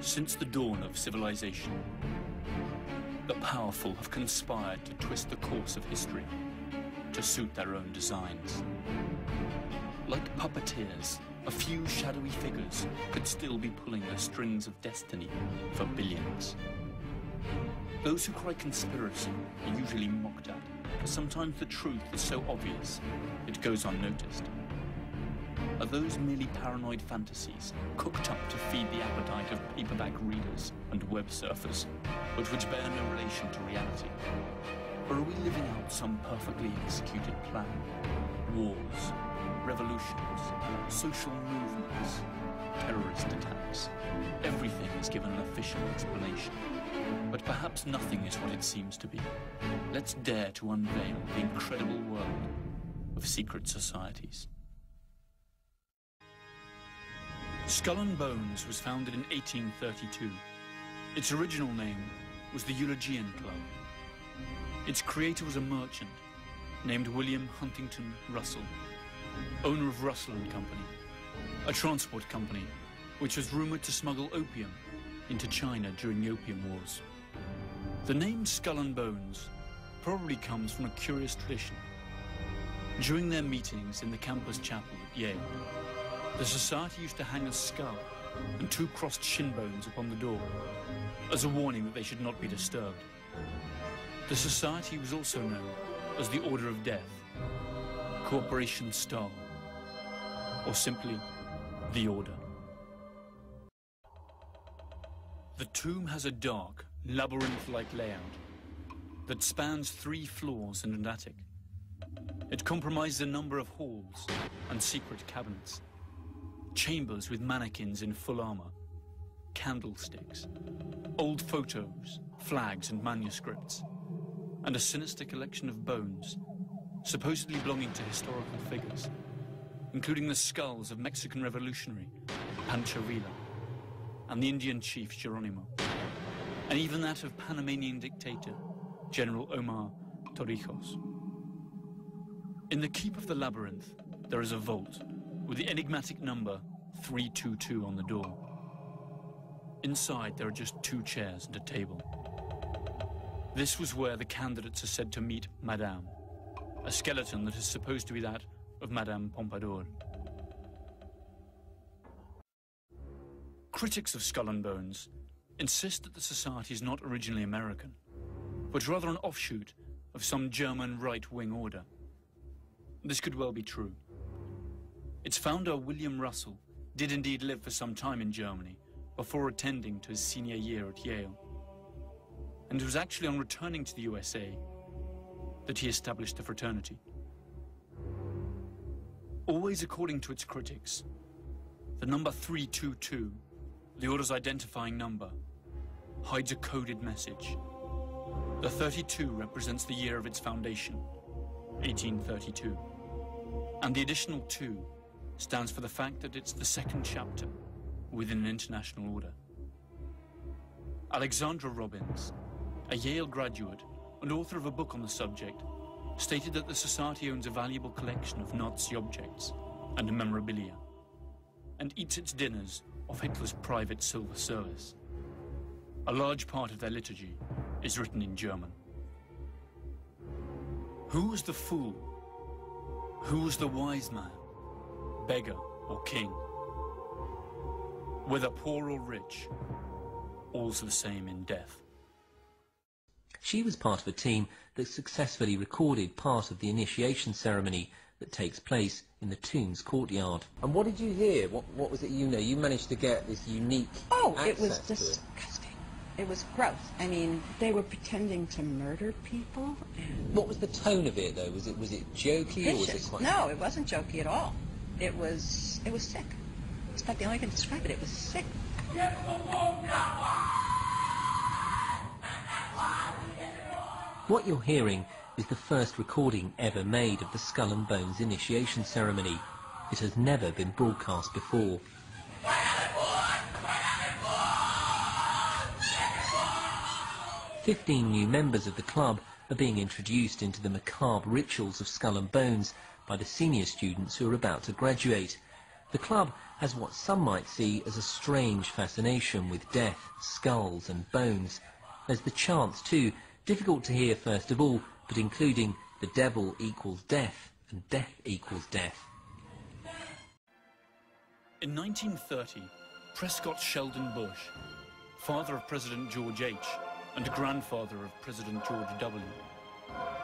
Since the dawn of civilization, the powerful have conspired to twist the course of history to suit their own designs. Like puppeteers, a few shadowy figures could still be pulling the strings of destiny for billions. Those who cry conspiracy are usually mocked at, for sometimes the truth is so obvious it goes unnoticed. Are those merely paranoid fantasies cooked up to feed the appetite of paperback readers and web surfers, but which bear no relation to reality? Or are we living out some perfectly executed plan? Wars, revolutions, social movements, terrorist attacks. Everything is given an official explanation. But perhaps nothing is what it seems to be. Let's dare to unveil the incredible world of secret societies. Skull and Bones was founded in 1832. Its original name was the Eulogian Club. Its creator was a merchant named William Huntington Russell, owner of Russell and Company, a transport company which was rumored to smuggle opium into China during the Opium Wars. The name Skull and Bones probably comes from a curious tradition. During their meetings in the campus chapel at Yale, the society used to hang a skull and 2 crossed shin bones upon the door as a warning that they should not be disturbed. The society was also known as the Order of Death, Corporation Star, or simply the Order. The tomb has a dark, labyrinth-like layout that spans 3 floors and an attic. It comprises a number of halls and secret cabinets, chambers with mannequins in full armor, candlesticks, old photos, flags and manuscripts, and a sinister collection of bones, supposedly belonging to historical figures, including the skulls of Mexican revolutionary Pancho Villa and the Indian chief Geronimo, and even that of Panamanian dictator General Omar Torrijos. In the keep of the labyrinth, there is a vault with the enigmatic number 322 on the door. Inside, there are just 2 chairs and a table. This was where the candidates are said to meet Madame, a skeleton that is supposed to be that of Madame Pompadour. Critics of Skull and Bones insist that the society is not originally American, but rather an offshoot of some German right-wing order. This could well be true. Its founder, William Russell, did indeed live for some time in Germany before attending to his senior year at Yale. And it was actually on returning to the USA that he established the fraternity. Always according to its critics, the number 322, the Order's identifying number, hides a coded message. The 32 represents the year of its foundation, 1832. And the additional 2 stands for the fact that it's the 2nd chapter within an international order. Alexandra Robbins, a Yale graduate and author of a book on the subject, stated that the society owns a valuable collection of Nazi objects and memorabilia, and eats its dinners off Hitler's private silver service. A large part of their liturgy is written in German. Who was the fool? Who was the wise man, beggar or king? Whether poor or rich, all's the same in death. She was part of a team that successfully recorded part of the initiation ceremony that takes place in the tomb's courtyard. And what did you hear? What was it you know? You managed to get this unique it was disgusting. It was gross. I mean, they were pretending to murder people. And what was the tone of it, though? Was it jokey or was it quite... No, it wasn't jokey at all. It was sick. It's about the only way I can describe it. It was sick. What you're hearing is the first recording ever made of the Skull and Bones initiation ceremony. It has never been broadcast before. 15 new members of the club are being introduced into the macabre rituals of Skull and Bones by the senior students who are about to graduate. The club has what some might see as a strange fascination with death, skulls and bones. There's the chants too, difficult to hear first of all, but including the devil equals death and death equals death. In 1930, Prescott Sheldon Bush, father of President George H. and grandfather of President George W.,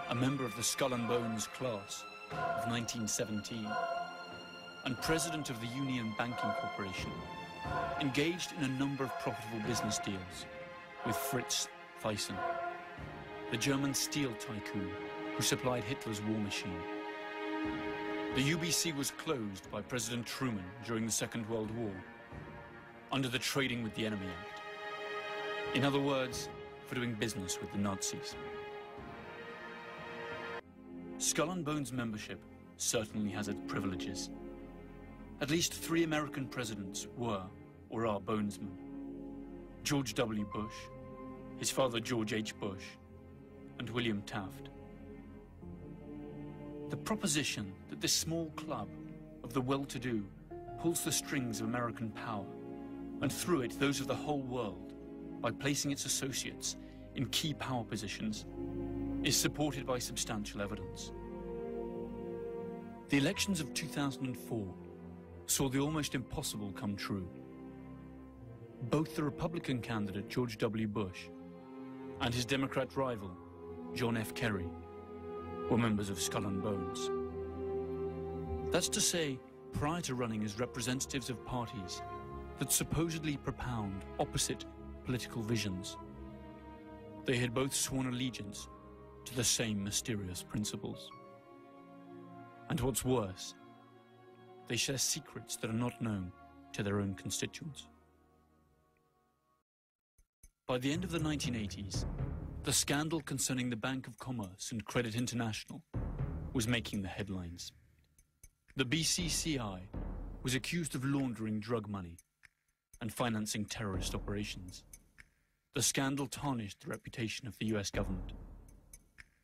a member of the Skull and Bones class of 1917, and president of the Union Banking Corporation, engaged in a number of profitable business deals with Fritz Thyssen, the German steel tycoon who supplied Hitler's war machine. The UBC was closed by President Truman during the Second World War under the Trading with the Enemy Act. In other words, for doing business with the Nazis. Skull and Bones membership certainly has its privileges. At least 3 American presidents were or are Bonesmen. George W. Bush, his father George H. Bush, and William Taft. The proposition that this small club of the well-to-do pulls the strings of American power, and through it those of the whole world, by placing its associates in key power positions, is supported by substantial evidence. The elections of 2004 saw the almost impossible come true. Both the Republican candidate George W. Bush and his Democrat rival John F. Kerry were members of Skull and Bones. That's to say, prior to running as representatives of parties that supposedly propound opposite political visions, they had both sworn allegiance to the same mysterious principles. And what's worse, they share secrets that are not known to their own constituents. By the end of the 1980s, the scandal concerning the Bank of Commerce and Credit International was making the headlines. The BCCI was accused of laundering drug money and financing terrorist operations. The scandal tarnished the reputation of the US government,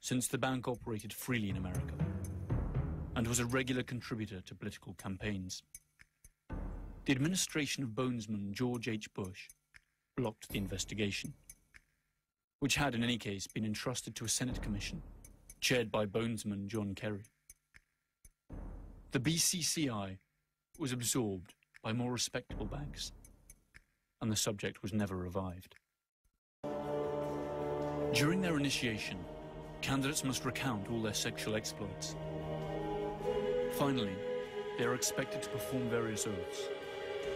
since the bank operated freely in America and was a regular contributor to political campaigns. The administration of Bonesman George H. Bush blocked the investigation, which had in any case been entrusted to a Senate commission chaired by Bonesman John Kerry. The BCCI was absorbed by more respectable banks, and the subject was never revived. During their initiation, candidates must recount all their sexual exploits. Finally, they are expected to perform various oaths,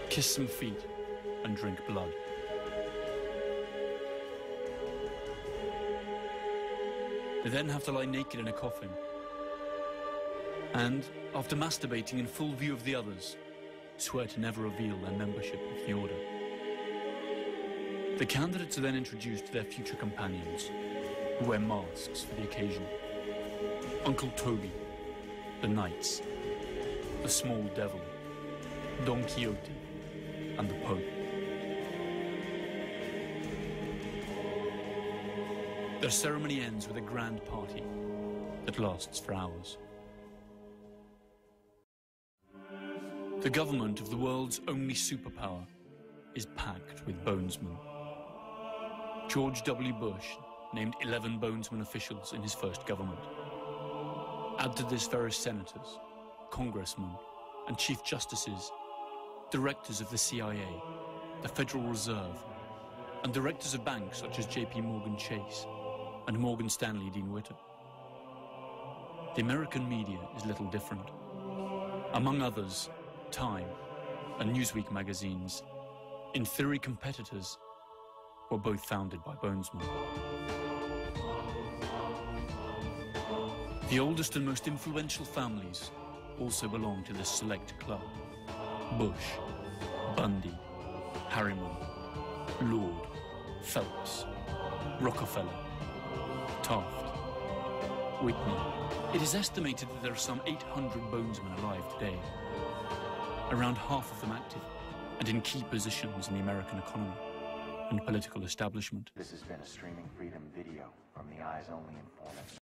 kiss some feet, and drink blood. They then have to lie naked in a coffin, and, after masturbating in full view of the others, swear to never reveal their membership of the order. The candidates are then introduced to their future companions, who wear masks for the occasion. Uncle Toby, the Knights, the Small Devil, Don Quixote, and the Pope. Their ceremony ends with a grand party that lasts for hours. The government of the world's only superpower is packed with Bonesmen. George W. Bush named 11 Bonesman officials in his first government. Add to this various senators, congressmen, and chief justices, directors of the CIA, the Federal Reserve, and directors of banks such as J.P. Morgan Chase and Morgan Stanley Dean Witter. The American media is little different. Among others, Time and Newsweek magazines, in theory competitors, were both founded by Bonesmen. The oldest and most influential families also belong to this select club. Bush, Bundy, Harriman, Lord, Phelps, Rockefeller, Taft, Whitney. It is estimated that there are some 800 Bonesmen alive today, around half of them active and in key positions in the American economy and political establishment. This has been a Streaming Freedom video from the Eyes Only Informant.